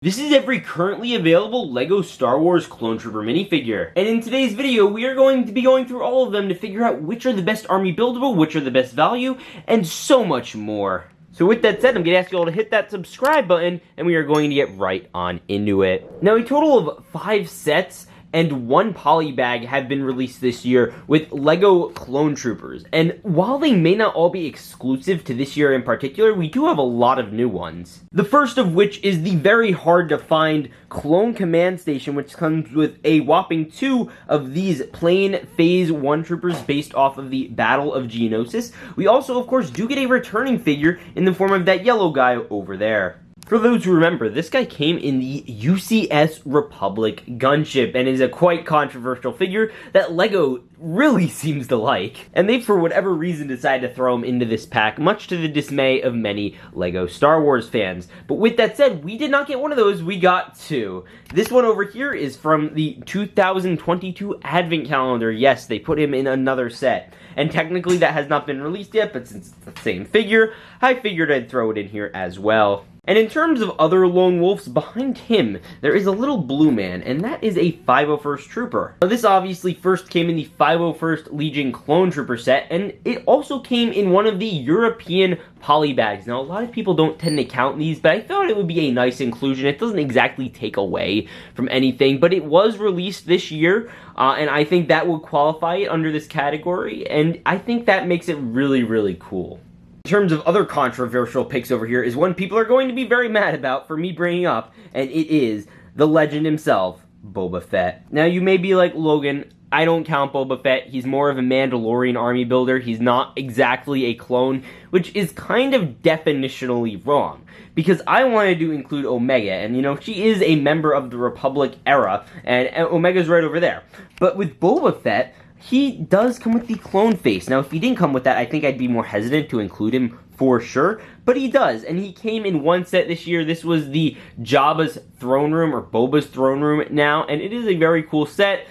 This is every currently available LEGO Star Wars Clone Trooper minifigure. And in today's video, we are going to be going through all of them to figure out which are the best army buildable, which are the best value, and so much more. So with that said, I'm going to ask you all to hit that subscribe button, and we are going to get right on into it. Now, a total of 5 sets and 1 poly bag have been released this year with LEGO Clone Troopers. And while they may not all be exclusive to this year in particular, we do have a lot of new ones. The first of which is the very hard to find Clone Command Station, which comes with a whopping 2 of these plain Phase 1 troopers based off of the Battle of Geonosis. We also, of course, do get a returning figure in the form of that yellow guy over there. For those who remember, this guy came in the UCS Republic gunship and is a quite controversial figure that LEGO really seems to like. And they, for whatever reason, decided to throw him into this pack, much to the dismay of many LEGO Star Wars fans. But with that said, we did not get one of those, we got 2. This one over here is from the 2022 Advent Calendar. Yes, they put him in another set. And technically that has not been released yet, but since it's the same figure, I figured I'd throw it in here as well. And in terms of other lone wolves, behind him, there is a little blue man, and that is a 501st Trooper. Now, this obviously first came in the 501st Legion Clone Trooper set, and it also came in one of the European poly bags. Now, a lot of people don't tend to count these, but I thought it would be a nice inclusion. It doesn't exactly take away from anything, but it was released this year, and I think that would qualify it under this category, and I think that makes it really, really cool. In terms of other controversial picks over here is one people are going to be very mad about for me bringing up, and it is the legend himself, Boba Fett. Now, you may be like, Logan, I don't count Boba Fett. He's more of a Mandalorian army builder. He's not exactly a clone, which is kind of definitionally wrong. Because I wanted to include Omega, and you know, she is a member of the Republic era, and Omega's right over there. But with Boba Fett, he does come with the clone face. Now, if he didn't come with that, I think I'd be more hesitant to include him for sure. But he does, and he came in one set this year. This was the Jabba's throne room, or Boba's throne room now, and it is a very cool set.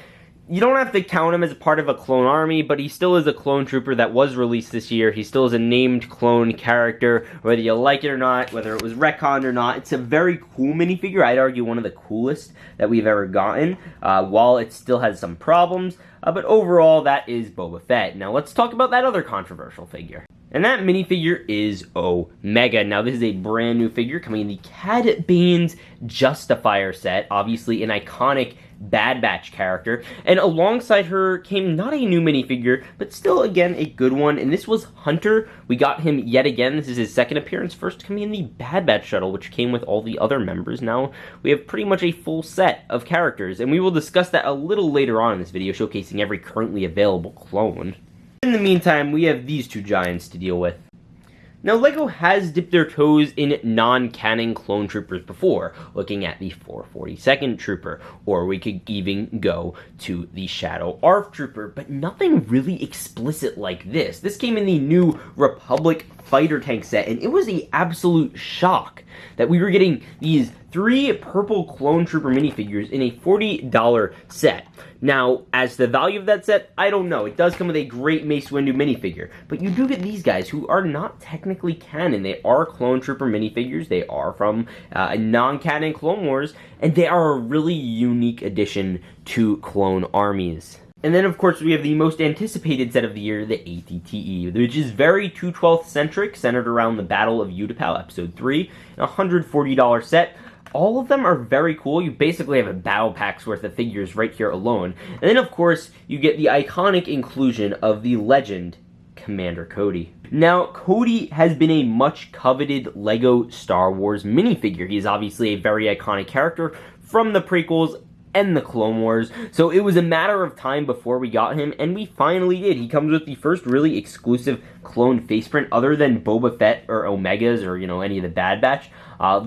You don't have to count him as a part of a clone army, but he still is a clone trooper that was released this year. He still is a named clone character, whether you like it or not, whether it was retconned or not. It's a very cool minifigure. I'd argue one of the coolest that we've ever gotten, while it still has some problems. But overall, that is Boba Fett. Now let's talk about that other controversial figure. And that minifigure is Omega. Now, this is a brand new figure coming in the Cad Bane's Justifier set. Obviously, an iconic Bad Batch character. And alongside her came not a new minifigure, but still, again, a good one. And this was Hunter. We got him yet again. This is his second appearance, first coming in the Bad Batch shuttle, which came with all the other members. Now, we have pretty much a full set of characters. And we will discuss that a little later on in this video, showcasing every currently available clone. In the meantime, we have these 2 giants to deal with. Now, LEGO has dipped their toes in non-canon clone troopers before, looking at the 442nd Trooper, or we could even go to the Shadow ARF Trooper, but nothing really explicit like this. This came in the new Republic fighter tank set, and it was an absolute shock that we were getting these 3 purple clone trooper minifigures in a $40 set. Now, as the value of that set, I don't know. It does come with a great Mace Windu minifigure, but you do get these guys who are not technically canon. They are clone trooper minifigures. They are from non-canon Clone Wars, and they are a really unique addition to clone armies. And then, of course, we have the most anticipated set of the year, the ATTE, which is very 212th-centric, centered around the Battle of Utapau, Episode 3, a $140 set. All of them are very cool. You basically have a battle pack's worth of figures right here alone. And then, of course, you get the iconic inclusion of the legend, Commander Cody. Now, Cody has been a much-coveted LEGO Star Wars minifigure. He is obviously a very iconic character from the prequels and the Clone Wars, so it was a matter of time before we got him, and we finally did. He comes with the first really exclusive clone faceprint other than Boba Fett or Omegas or, you know, any of the Bad Batch,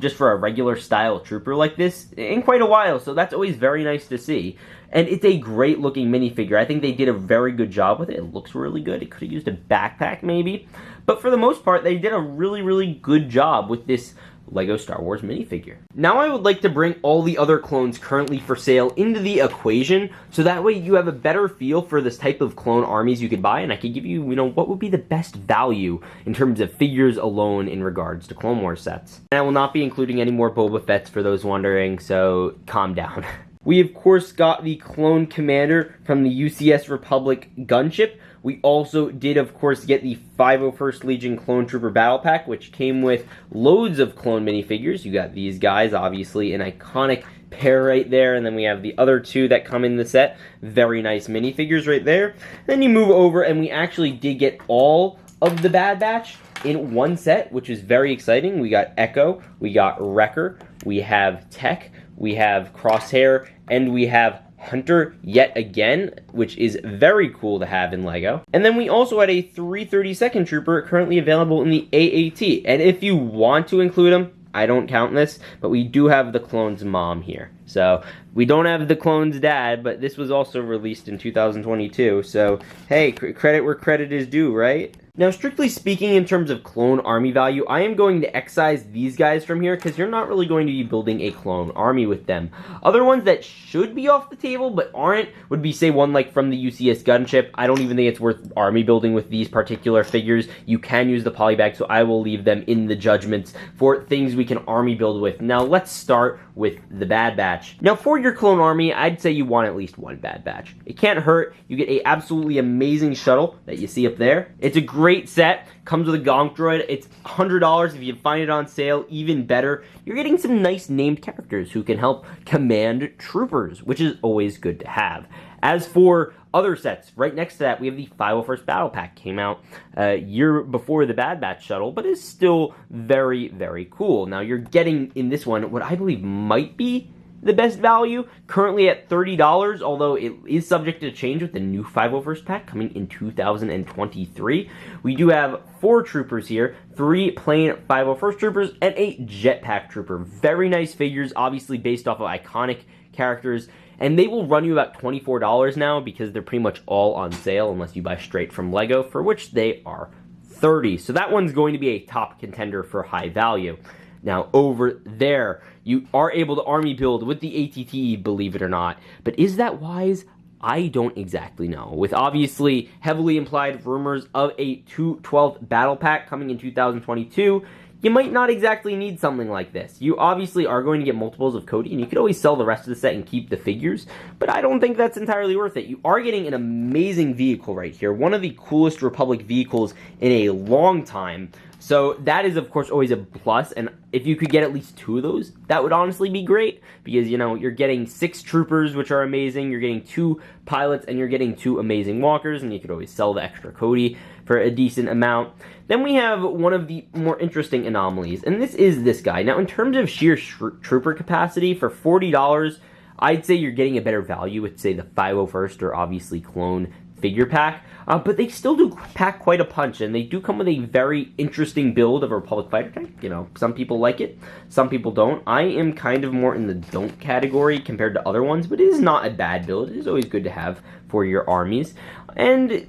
just for a regular style trooper like this in quite a while, so that's always very nice to see. And it's a great looking minifigure. I think they did a very good job with it. It looks really good. It could have used a backpack maybe, but for the most part, they did a really, really good job with this LEGO Star Wars minifigure. Now I would like to bring all the other clones currently for sale into the equation, so that way you have a better feel for this type of clone armies you could buy, and I could give you, what would be the best value in terms of figures alone in regards to Clone Wars sets. And I will not be including any more Boba Fetts for those wondering, so calm down. We of course got the Clone Commander from the UCS Republic gunship. We also did, of course, get the 501st Legion Clone Trooper Battle Pack, which came with loads of clone minifigures. You got these guys, obviously, an iconic pair right there, and then we have the other two that come in the set. Very nice minifigures right there. Then you move over, and we actually did get all of the Bad Batch in one set, which is very exciting. We got Echo, we got Wrecker, we have Tech, we have Crosshair, and we have Hunter yet again, which is very cool to have in LEGO. And then we also had a 332nd Trooper currently available in the AAT. And if you want to include him, I don't count this, but we do have the clone's mom here. So we don't have the clone's dad, but this was also released in 2022. So hey, credit where credit is due, right? Now, strictly speaking, in terms of clone army value, I am going to excise these guys from here because you're not really going to be building a clone army with them. Other ones that should be off the table but aren't would be, say, one like from the UCS gunship. I don't even think it's worth army building with these particular figures. You can use the polybag, so I will leave them in the judgments for things we can army build with. Now, let's start with the Bad Batch. Now, for your clone army, I'd say you want at least one Bad Batch. It can't hurt. You get a absolutely amazing shuttle that you see up there. It's a great set. Comes with a Gonk droid. It's $100. If you find it on sale, even better. You're getting some nice named characters who can help command troopers, which is always good to have. As for other sets, right next to that, we have the 501st Battle Pack. Came out a year before the Bad Batch shuttle, but is still very, very cool. Now, you're getting in this one what I believe might be the best value, currently at $30, although it is subject to change with the new 501st pack coming in 2023. We do have 4 troopers here, 3 plain 501st troopers, and a jetpack trooper. Very nice figures, obviously based off of iconic characters, and they will run you about $24 now because they're pretty much all on sale unless you buy straight from LEGO, for which they are $30. So that one's going to be a top contender for high value. Now, over there, you are able to army build with the ATT, believe it or not. But is that wise? I don't exactly know. With obviously heavily implied rumors of a 212 battle pack coming in 2022, you might not exactly need something like this. You obviously are going to get multiples of Cody, and you could always sell the rest of the set and keep the figures, but I don't think that's entirely worth it. You are getting an amazing vehicle right here, one of the coolest Republic vehicles in a long time. So that is, of course, always a plus, and if you could get at least 2 of those, that would honestly be great, because, you're getting 6 troopers, which are amazing, you're getting 2 pilots, and you're getting 2 amazing walkers, and you could always sell the extra Cody for a decent amount. Then we have one of the more interesting anomalies, and this is this guy. Now, in terms of sheer trooper capacity, for $40, I'd say you're getting a better value with, say, the 501st or obviously clone figure pack, but they still do pack quite a punch, and they do come with a very interesting build of a Republic fighter tank. Some people like it, some people don't. I am kind of more in the don't category compared to other ones, but it is not a bad build. It is always good to have for your armies, and it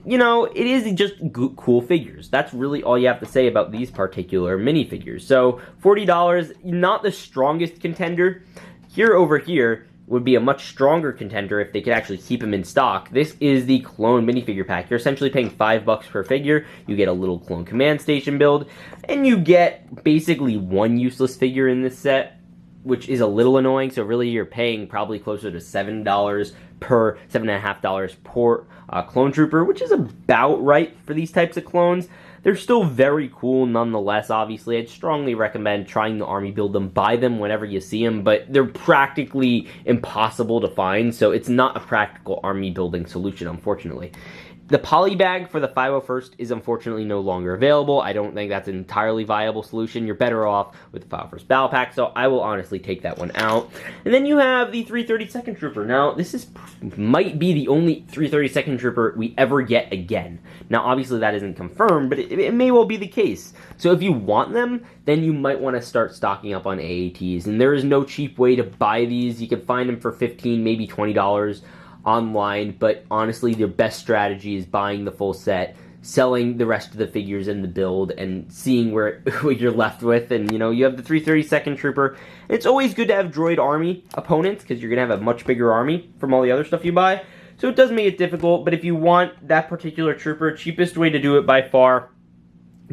is just cool figures. That's really all you have to say about these particular minifigures. So $40, not the strongest contender. Over here would be a much stronger contender if they could actually keep them in stock. This is the clone minifigure pack. You're essentially paying $5 per figure. You get a little clone command station build, and you get basically 1 useless figure in this set, which is a little annoying. So really, you're paying probably closer to $7 per $7.50 per clone trooper, which is about right for these types of clones. They're still very cool nonetheless, obviously. I'd strongly recommend trying to army build them, buy them whenever you see them, but they're practically impossible to find, so it's not a practical army building solution, unfortunately. The polybag for the 501st is unfortunately no longer available. I don't think that's an entirely viable solution. You're better off with the 501st Battle Pack, so I will honestly take that one out. And then you have the 332nd Trooper. Now, this might be the only 332nd Trooper we ever get again. Now, obviously that isn't confirmed, but it may well be the case. So if you want them, then you might want to start stocking up on AATs. And there is no cheap way to buy these. You can find them for $15, maybe $20 online, but honestly, their best strategy is buying the full set, selling the rest of the figures in the build and seeing what you're left with. And, you know, you have the 332nd Trooper. It's always good to have droid army opponents because you're going to have a much bigger army from all the other stuff you buy. So it does make it difficult, but if you want that particular trooper, cheapest way to do it by far,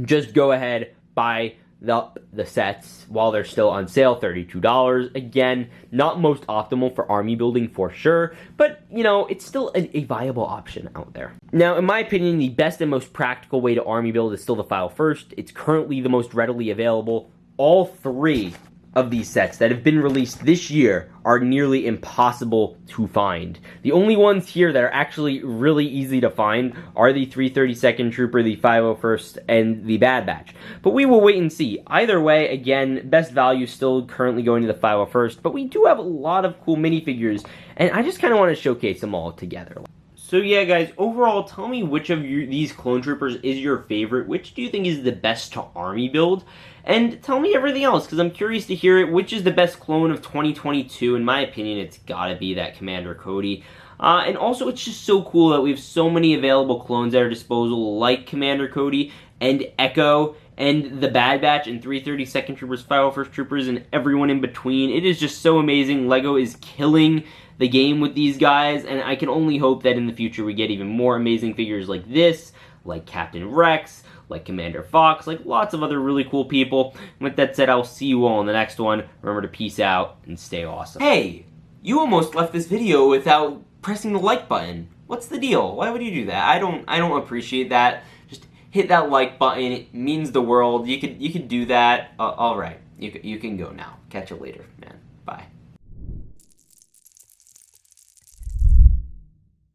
just go ahead, buy the sets while they're still on sale, $32. Again, not most optimal for army building for sure, but, you know, it's still a viable option out there. Now, in my opinion, the best and most practical way to army build is still the File First. It's currently the most readily available. All three of these sets that have been released this year are nearly impossible to find. The only ones here that are actually really easy to find are the 332nd Trooper, the 501st, and the Bad Batch. But we will wait and see. Either way, again, best value still currently going to the 501st, but we do have a lot of cool minifigures, and I just kind of want to showcase them all together. So yeah, guys, overall, tell me which of these clone troopers is your favorite. Which do you think is the best to army build? And tell me everything else, because I'm curious to hear it. Which is the best clone of 2022? In my opinion, it's gotta be that Commander Cody. And also, it's just so cool that we have so many available clones at our disposal, like Commander Cody and Echo and the Bad Batch and 332nd Troopers, 501st Troopers, and everyone in between. It is just so amazing. LEGO is killing the game with these guys, and I can only hope that in the future we get even more amazing figures like this, like Captain Rex, like Commander Fox, like lots of other really cool people. With that said, I'll see you all in the next one. Remember to peace out and stay awesome. Hey, you almost left this video without pressing the like button. What's the deal? Why would you do that? I don't appreciate that. Just hit that like button. It means the world. You could do that. All right. You can go now. Catch you later, man. Bye.